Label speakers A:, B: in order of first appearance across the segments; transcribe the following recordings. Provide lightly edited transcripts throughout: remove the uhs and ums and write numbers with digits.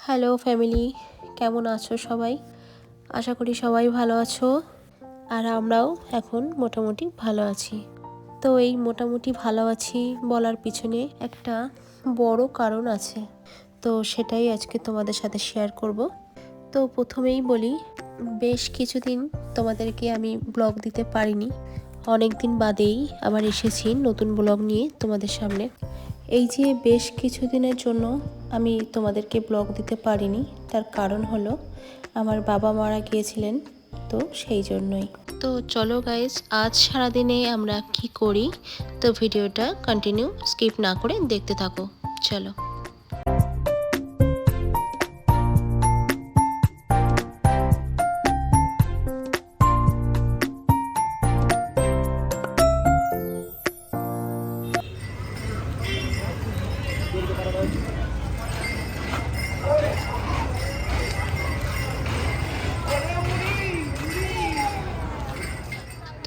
A: Hello family, কেমন আছো সবাই? আশা করি সবাই ভালো আছো। আর আমরাও এখন মোটামুটি ভালো আছি। তো এই মোটামুটি ভালো আছি বলার পিছনে একটা বড় কারণ আছে, তো সেটাই আজকে তোমাদের সাথে শেয়ার করব। তো প্রথমেই বলি, বেশ কিছুদিন তোমাদেরকে আমি ব্লগ দিতে পারিনি। অনেক দিন বাদেই আবার এসেছি নতুন ব্লগ নিয়ে তোমাদের সামনে। এই যে বেশ কিছুদিনের জন্য আমি তোমাদেরকে ব্লগ দিতে পারিনি, তার কারণ হলো আমার বাবা মারা গিয়েছিলেন, তো সেই জন্যই। তো চলো গাইস, আজ সারাদিনে আমরা কি করি, তো ভিডিওটা কন্টিনিউ স্কিপ না করে দেখতে থাকো। চলো।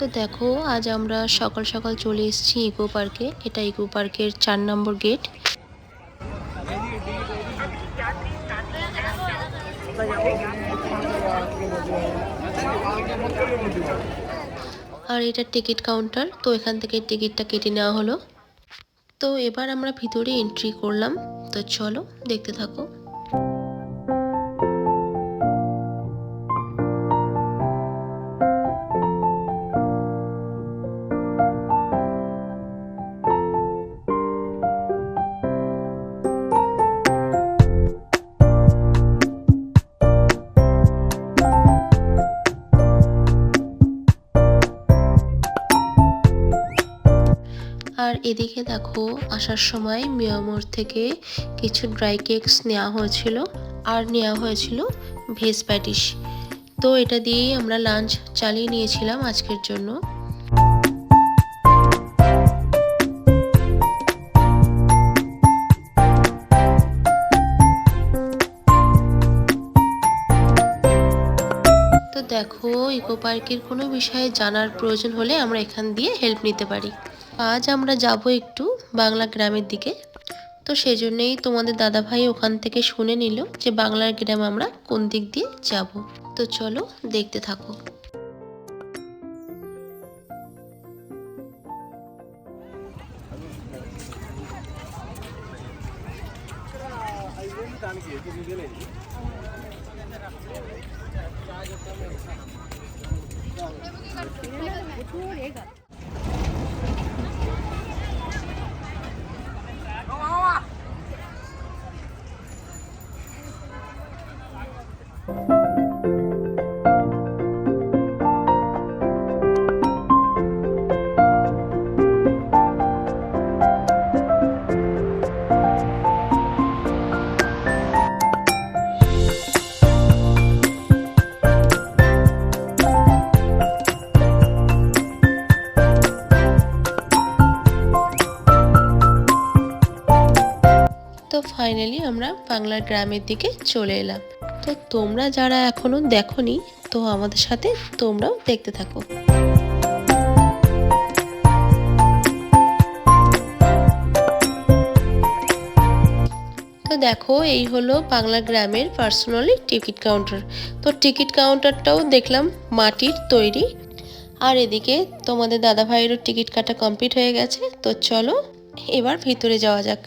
A: তো দেখো, আজ আমরা সকাল সকাল চলে এসেছি ইকো পার্কে। এটা ইকো পার্কের 4 নম্বর গেট। আর এটা টিকিট কাউন্টার, তো এখান থেকে টিকিটটা কেটে নেওয়া হলো। তো এবার আমরা ভিতরে এন্ট্রি করলাম, তো চলো দেখতে থাকো। আর এদিকে দেখো, আসার সময় মিয়ামোর থেকে কিছু ড্রাই কেকস নেওয়া হয়েছিল, আর নেওয়া হয়েছিল ভেজ প্যাটিস। তো এটা দিয়েই আমরা লাঞ্চ চালিয়ে নিয়েছিলাম আজকের জন্য। তো দেখো, ইকো পার্কের কোনো বিষয়ে জানার প্রয়োজন হলে আমরা এখান দিয়ে হেল্প নিতে পারি। আজ আমরা যাব একটু বাংলা গ্রামের দিকে, তো সেজন্যই তোমাদের দাদাভাই ওখান থেকে শুনে নিল যে বাংলার গ্রাম আমরা কোন দিক দিয়ে যাব। তো চলো দেখতে থাকো। তো ফাইনালি আমরা বাংলার গ্রামের দিকে চলে এলাম। তো তোমরা যারা এখনো দেখোনি, তো আমাদের সাথে তোমরাও দেখতে থাকো। তো দেখো, এই হলো বাংলা গ্রামের পার্সোনালি টিকিট কাউন্টার। তো টিকিট কাউন্টারটাও দেখলাম মাটির তৈরি। আর এদিকে তোমাদের দাদা ভাইয়েরও টিকিট কাটা কমপ্লিট হয়ে গেছে। তো চলো এবার ভিতরে যাওয়া যাক।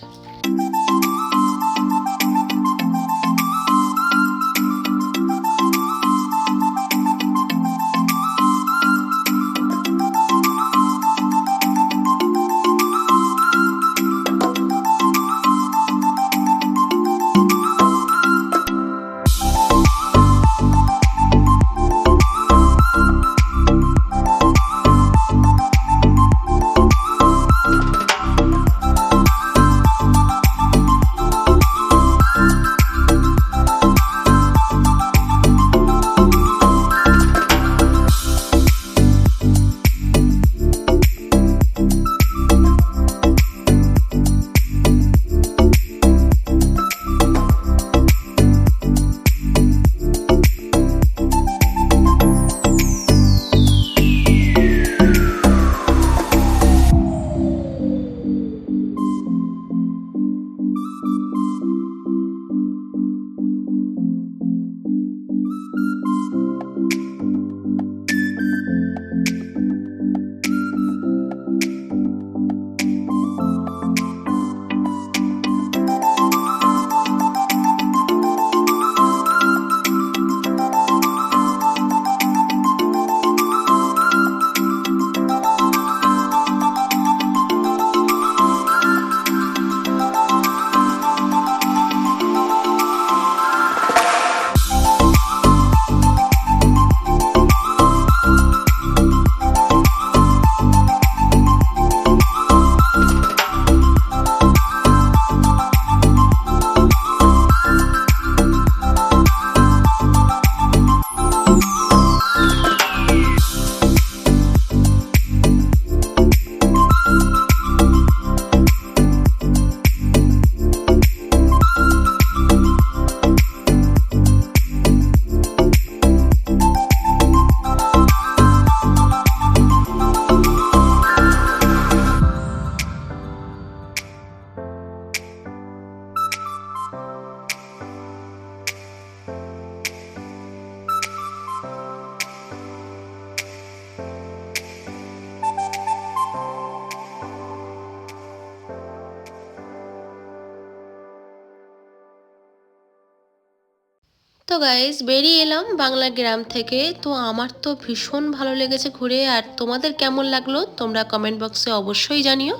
A: তো গাইস বেরিয়ে এলাম বাংলা গ্রাম থেকে। তো আমার তো ভীষণ ভালো লেগেছে ঘুরে, আর তোমাদের কেমন লাগলো তোমরা কমেন্ট বক্সে অবশ্যই জানিও।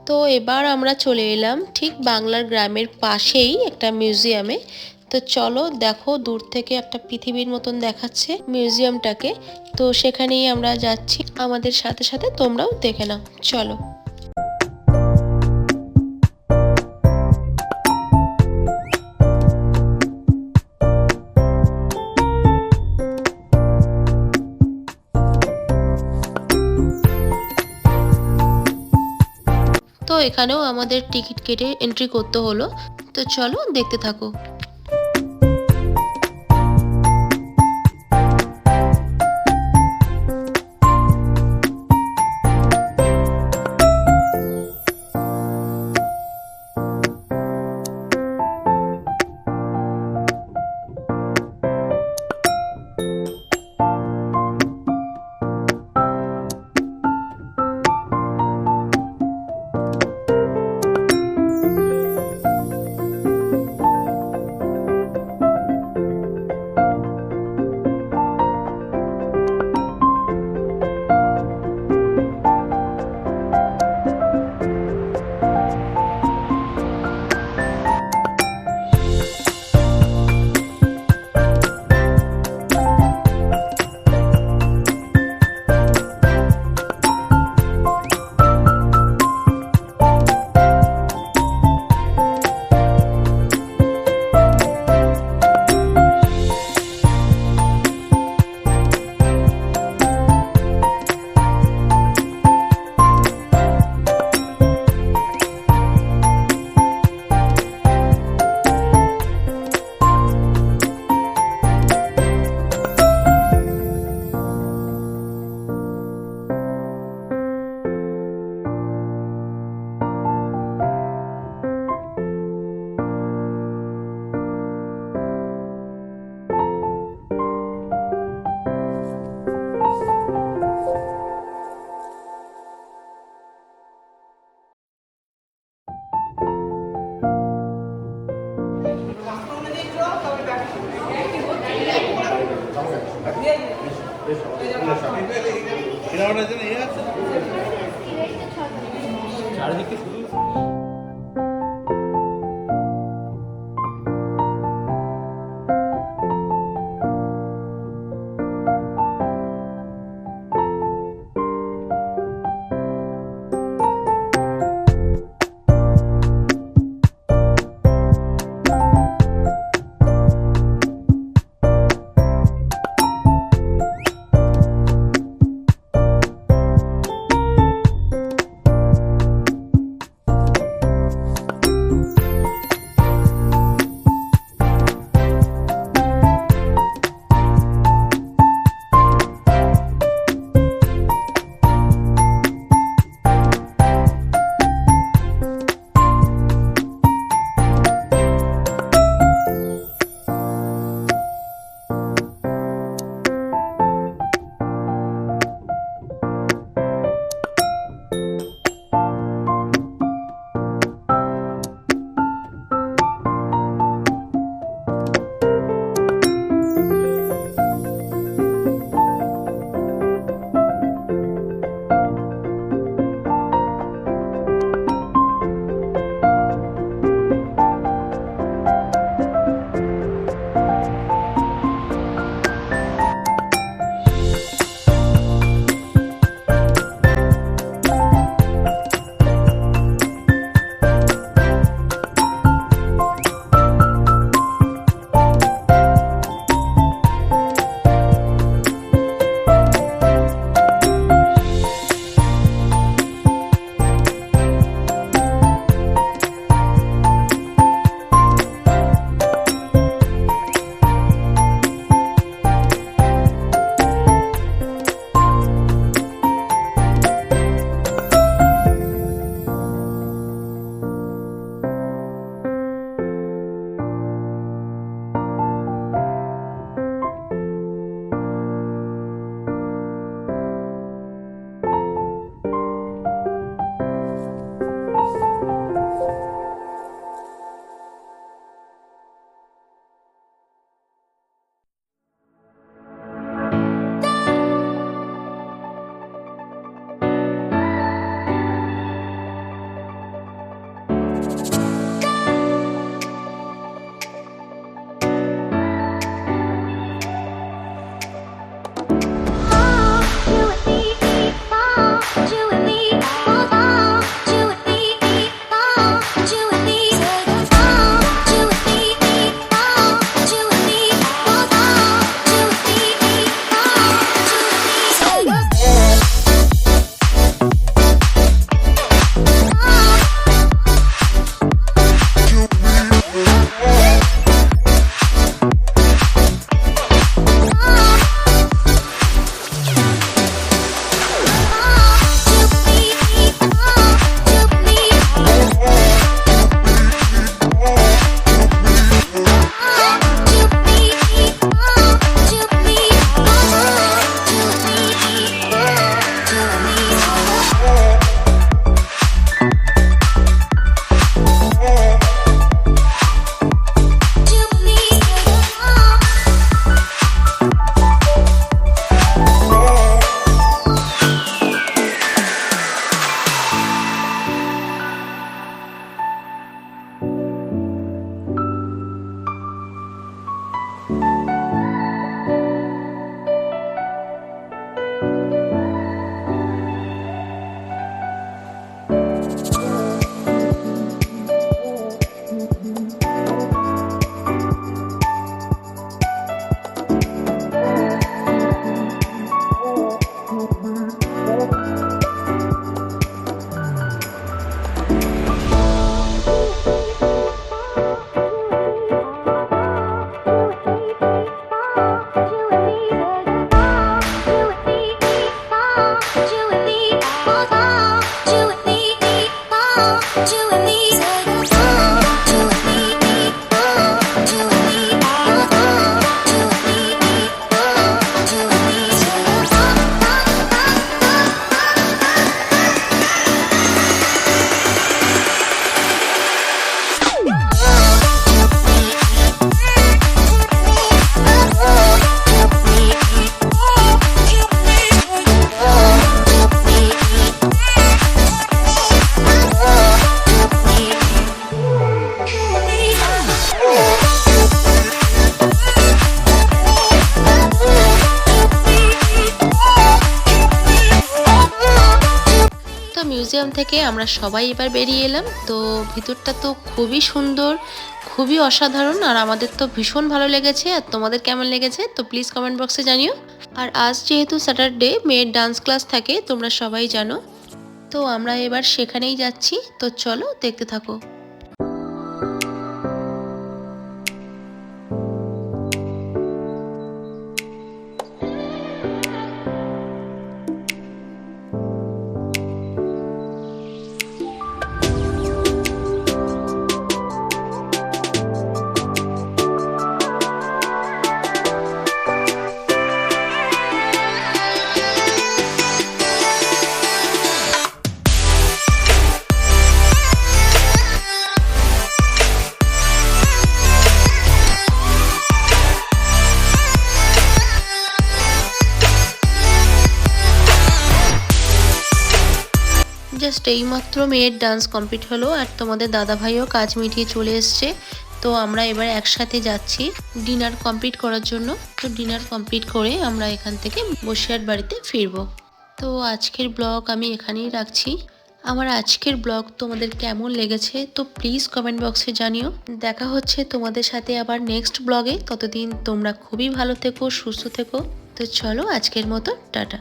A: তো এবার আমরা চলে এলাম ঠিক বাংলার গ্রামের পাশেই একটা মিউজিয়ামে। তো চলো দেখো, দূর থেকে একটা পৃথিবীর মতন দেখাচ্ছে মিউজিয়ামটাকে। তো সেখানেই আমরা যাচ্ছি, আমাদের সাথে সাথে তোমরাও দেখে নাও, চলো। তো এখানেও আমাদের টিকিট কেটে এন্ট্রি করতে হলো। তো চলো দেখতে থাকো।
B: চারিদিকে শুধু
A: মিউজিয়াম থেকে আমরা সবাই এবার বেরিয়ে এলাম। তো ভিতরটা তো খুবই সুন্দর, খুবই অসাধারণ, আর আমাদের তো ভীষণ ভালো লেগেছে। আর তোমাদের কেমন লেগেছে তো প্লিজ কমেন্ট বক্সে জানিও। আর আজ যেহেতু স্যাটারডে, মেয়ের ডান্স ক্লাস থাকে তোমরা সবাই জানো। তো আমরা এবার সেখানেই যাচ্ছি, তো চলো দেখতে থাকো। জাস্ট এইমাত্র মেয়ের ডান্স কমপ্লিট হলো, আর তোমাদের দাদা ভাইও কাজ মিটিয়ে চলে এসছে। তো আমরা এবার একসাথে যাচ্ছি ডিনার কমপ্লিট করার জন্য। তো ডিনার কমপ্লিট করে আমরা এখান থেকে বসিরহাট বাড়িতে ফিরবো। তো আজকের ব্লগ আমি এখানেই রাখছি। আমার আজকের ব্লগ তোমাদের কেমন লেগেছে তো প্লিজ কমেন্ট বক্সে জানিও। দেখা হচ্ছে তোমাদের সাথে আবার নেক্সট ব্লগে। ততদিন তোমরা খুবই ভালো থেকো, সুস্থ থেকো। তো চলো আজকের মতো টাটা।